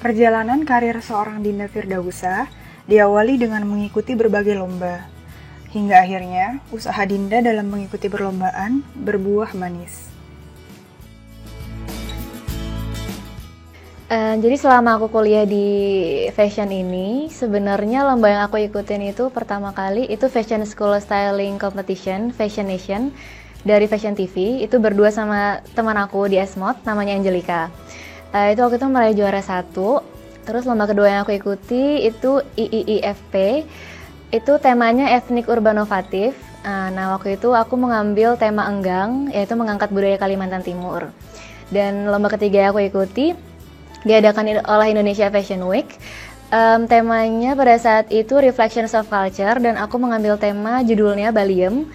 Perjalanan karir seorang Dinda Firdausa diawali dengan mengikuti berbagai lomba. Hingga akhirnya, usaha Dinda dalam mengikuti perlombaan berbuah manis. Jadi selama aku kuliah di fashion ini, sebenarnya lomba yang aku ikutin itu pertama kali itu Fashion School Styling Competition, Fashion Nation, dari Fashion TV. Itu berdua sama teman aku di Esmod, namanya Angelica. Itu waktu itu meraih juara 1. Terus lomba kedua yang aku ikuti itu IIIFP. Itu temanya etnik urbanovatif. Nah waktu itu aku mengambil tema enggang, yaitu mengangkat budaya Kalimantan Timur. Dan lomba ketiga yang aku ikuti diadakan oleh Indonesia Fashion Week. Temanya pada saat itu Reflections of Culture, dan aku mengambil tema judulnya Baliem.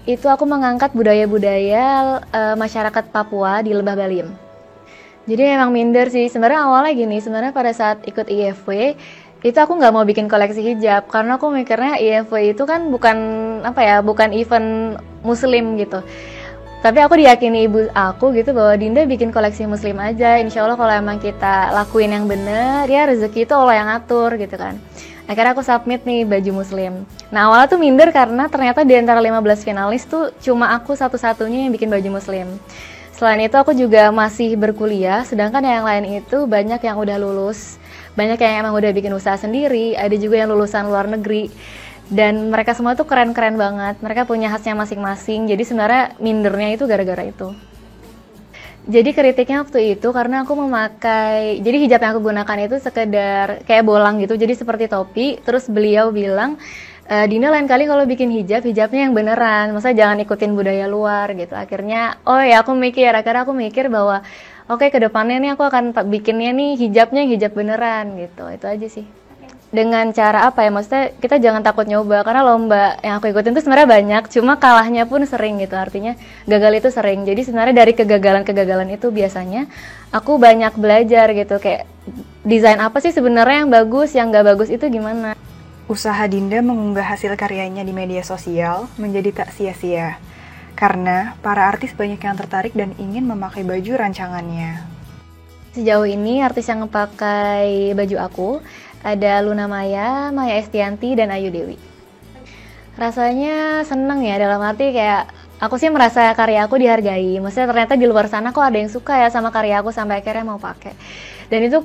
Itu aku mengangkat budaya-budaya masyarakat Papua di Lembah Baliem. Jadi memang minder sih, sebenarnya awalnya gini, sebenarnya pada saat ikut IFW, itu aku nggak mau bikin koleksi hijab, karena aku mikirnya IFW itu kan bukan event muslim gitu. Tapi aku diyakini ibu aku gitu bahwa Dinda bikin koleksi muslim aja, insya Allah kalau emang kita lakuin yang bener, ya rezeki itu Allah yang ngatur gitu kan. Akhirnya aku submit nih baju muslim. Nah awalnya tuh minder karena ternyata di antara 15 finalis tuh cuma aku satu-satunya yang bikin baju muslim. Selain itu aku juga masih berkuliah, sedangkan yang lain itu banyak yang udah lulus, banyak yang emang udah bikin usaha sendiri, ada juga yang lulusan luar negeri. Dan mereka semua tuh keren-keren banget, mereka punya khasnya masing-masing, jadi sebenarnya mindernya itu gara-gara itu. Jadi kritiknya waktu itu karena aku memakai, jadi hijab yang aku gunakan itu sekedar kayak bolang gitu, jadi seperti topi. Terus beliau bilang, Dinda lain kali kalau bikin hijabnya yang beneran, maksudnya jangan ikutin budaya luar gitu. Akhirnya, akhirnya aku mikir bahwa oke, kedepannya nih aku akan bikinnya nih hijabnya hijab beneran gitu, itu aja sih. Dengan cara apa ya, maksudnya kita jangan takut nyoba, karena lomba yang aku ikutin tuh sebenarnya banyak, cuma kalahnya pun sering gitu, artinya gagal itu sering. Jadi sebenarnya dari kegagalan itu biasanya aku banyak belajar gitu, kayak desain apa sih sebenarnya yang bagus, yang nggak bagus itu gimana. Usaha Dinda mengunggah hasil karyanya di media sosial menjadi tak sia-sia, karena para artis banyak yang tertarik dan ingin memakai baju rancangannya. Sejauh ini artis yang pakai baju aku ada Luna Maya, Maya Estianti, dan Ayu Dewi. Rasanya seneng ya, dalam arti kayak aku sih merasa karya aku dihargai. Maksudnya ternyata di luar sana kok ada yang suka ya sama karya aku sampai akhirnya mau pakai. Dan itu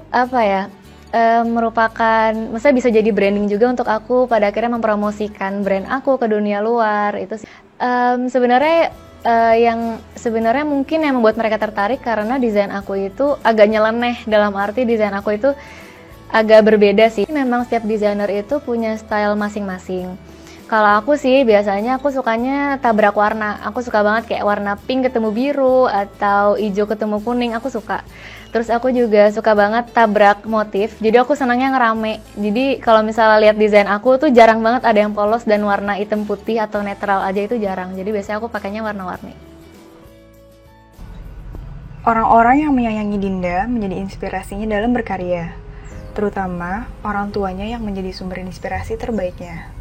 merupakan, maksudnya bisa jadi branding juga untuk aku, pada akhirnya mempromosikan brand aku ke dunia luar. Itu sebenarnya mungkin yang membuat mereka tertarik karena desain aku itu agak nyeleneh, dalam arti desain aku itu agak berbeda sih. Memang setiap desainer itu punya style masing-masing. Kalau aku sih biasanya aku sukanya tabrak warna. Aku suka banget kayak warna pink ketemu biru atau hijau ketemu kuning, aku suka. Terus aku juga suka banget tabrak motif. Jadi aku senangnya ngerame. Jadi kalau misalnya lihat desain aku tuh jarang banget ada yang polos dan warna hitam putih atau netral aja, itu jarang. Jadi biasanya aku pakainya warna-warni. Orang-orang yang menyayangi Dinda menjadi inspirasinya dalam berkarya, terutama orang tuanya yang menjadi sumber inspirasi terbaiknya.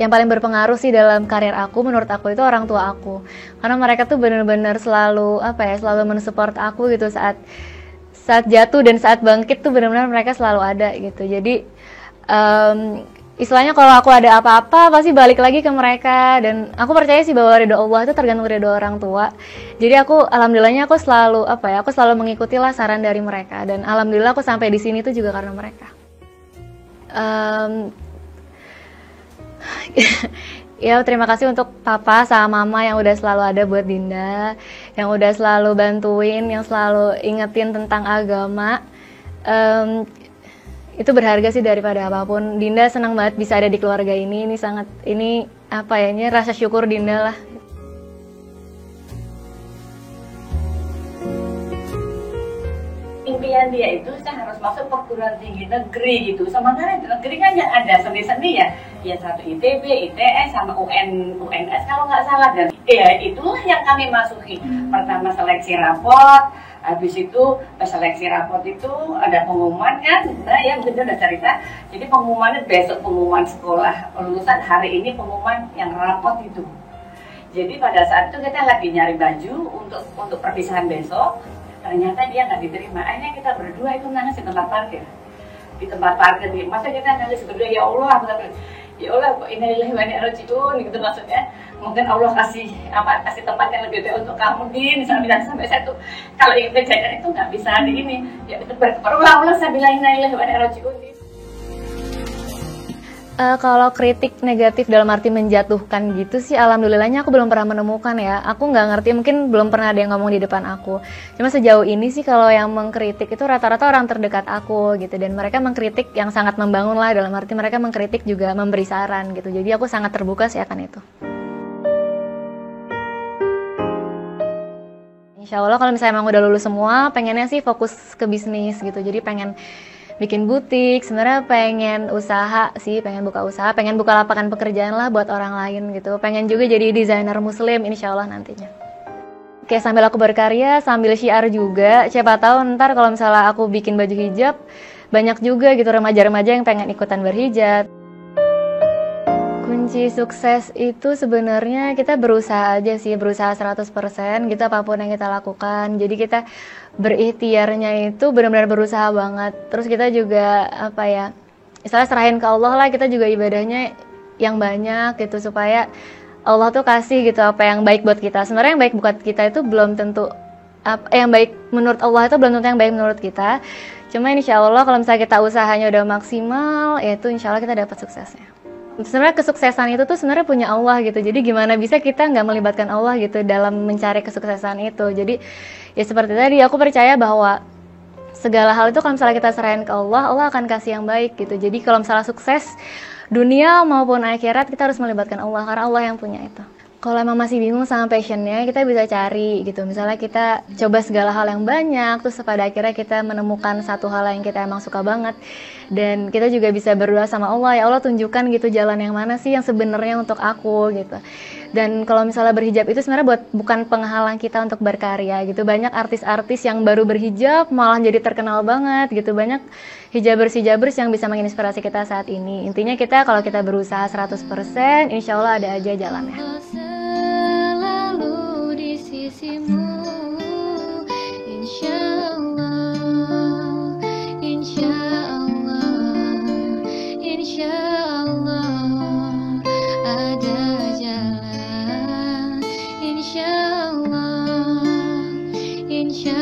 Yang paling berpengaruh sih dalam karir aku, menurut aku itu orang tua aku, karena mereka tuh benar-benar selalu mensupport aku gitu, saat jatuh dan saat bangkit tuh benar-benar mereka selalu ada gitu. Jadi istilahnya kalau aku ada apa-apa pasti balik lagi ke mereka, dan aku percaya sih bahwa ridho Allah itu tergantung ridho orang tua. Jadi alhamdulillahnya aku selalu mengikuti lah saran dari mereka, dan alhamdulillah aku sampai di sini tuh juga karena mereka. Ya terima kasih untuk papa sama mama yang udah selalu ada buat Dinda, yang udah selalu bantuin, yang selalu ingetin tentang agama. Itu berharga sih daripada apapun. Dinda senang banget bisa ada di keluarga ini rasa syukur Dinda lah. Impian dia itu saya harus masuk perguruan tinggi negeri gitu. Sementara di negeri kan yang ada seni-seni ya satu ITB, ITS, sama UNS kalau nggak salah. Dan itulah yang kami masuki. Pertama seleksi raport, habis itu seleksi raport itu ada pengumuman kan, yang bener udah cerita. Jadi pengumumannya besok, pengumuman sekolah lulusan, hari ini pengumuman yang raport itu. Jadi pada saat itu kita lagi nyari baju untuk perpisahan besok, ternyata dia nggak diterima. Akhirnya kita berdua itu nangis di tempat parkir. Di tempat parkir, masa kita nangis berdua, ya Allah, ya Allah, innalillahi wa inna ilaihi raji'un, gitu maksudnya. Mungkin Allah kasih tempat yang lebih baik untuk kamu, Din. Sampai saya tuh kalau ingin kejadian itu nggak bisa di ini. Ya berulang-ulang saya bilang innalillahi wa inna ilaihi raji'un, Din. Kalau kritik negatif dalam arti menjatuhkan gitu sih, alhamdulillahnya aku belum pernah menemukan ya. Aku nggak ngerti, mungkin belum pernah ada yang ngomong di depan aku. Cuma sejauh ini sih kalau yang mengkritik itu rata-rata orang terdekat aku gitu. Dan mereka mengkritik yang sangat membangun lah, dalam arti mereka mengkritik juga memberi saran gitu. Jadi aku sangat terbuka sih akan itu. Insya Allah kalau misalnya emang udah lulus semua, pengennya sih fokus ke bisnis gitu. Jadi pengen bikin butik, sebenarnya pengen usaha sih, pengen buka usaha, pengen buka lapangan pekerjaan lah buat orang lain gitu. Pengen juga jadi desainer muslim insya Allah nantinya. Oke, sambil aku berkarya, sambil syiar juga, siapa tahu ntar kalau misalnya aku bikin baju hijab, banyak juga gitu remaja-remaja yang pengen ikutan berhijab. Kunci sukses itu sebenarnya kita berusaha aja sih, berusaha 100% gitu apapun yang kita lakukan. Jadi kita berikhtiarnya itu benar-benar berusaha banget. Terus kita juga istilah serahin ke Allah lah, kita juga ibadahnya yang banyak gitu supaya Allah tuh kasih gitu apa yang baik buat kita. Sebenarnya yang baik buat kita itu belum tentu yang baik menurut Allah itu belum tentu yang baik menurut kita. Cuma insya Allah kalau misalnya kita usahanya udah maksimal, ya itu insya Allah kita dapat suksesnya. Sebenarnya kesuksesan itu tuh sebenarnya punya Allah gitu. Jadi gimana bisa kita nggak melibatkan Allah gitu dalam mencari kesuksesan itu. Jadi ya seperti tadi aku percaya bahwa segala hal itu kalau misalnya kita serahin ke Allah, Allah akan kasih yang baik gitu. Jadi kalau misalnya sukses dunia maupun akhirat kita harus melibatkan Allah karena Allah yang punya itu. Kalau emang masih bingung sama passionnya, kita bisa cari gitu. Misalnya kita coba segala hal yang banyak, terus pada akhirnya kita menemukan satu hal yang kita emang suka banget. Dan kita juga bisa berdoa sama Allah, ya Allah tunjukkan gitu jalan yang mana sih yang sebenarnya untuk aku gitu. Dan kalau misalnya berhijab itu sebenarnya bukan penghalang kita untuk berkarya gitu. Banyak artis-artis yang baru berhijab malah jadi terkenal banget gitu. Banyak hijabers yang bisa menginspirasi kita saat ini. Intinya kita kalau kita berusaha 100%, insya Allah ada aja jalannya. Selalu di sisimu, insya Allah, insya Allah, insya Allah ada jalan, insya Allah, insya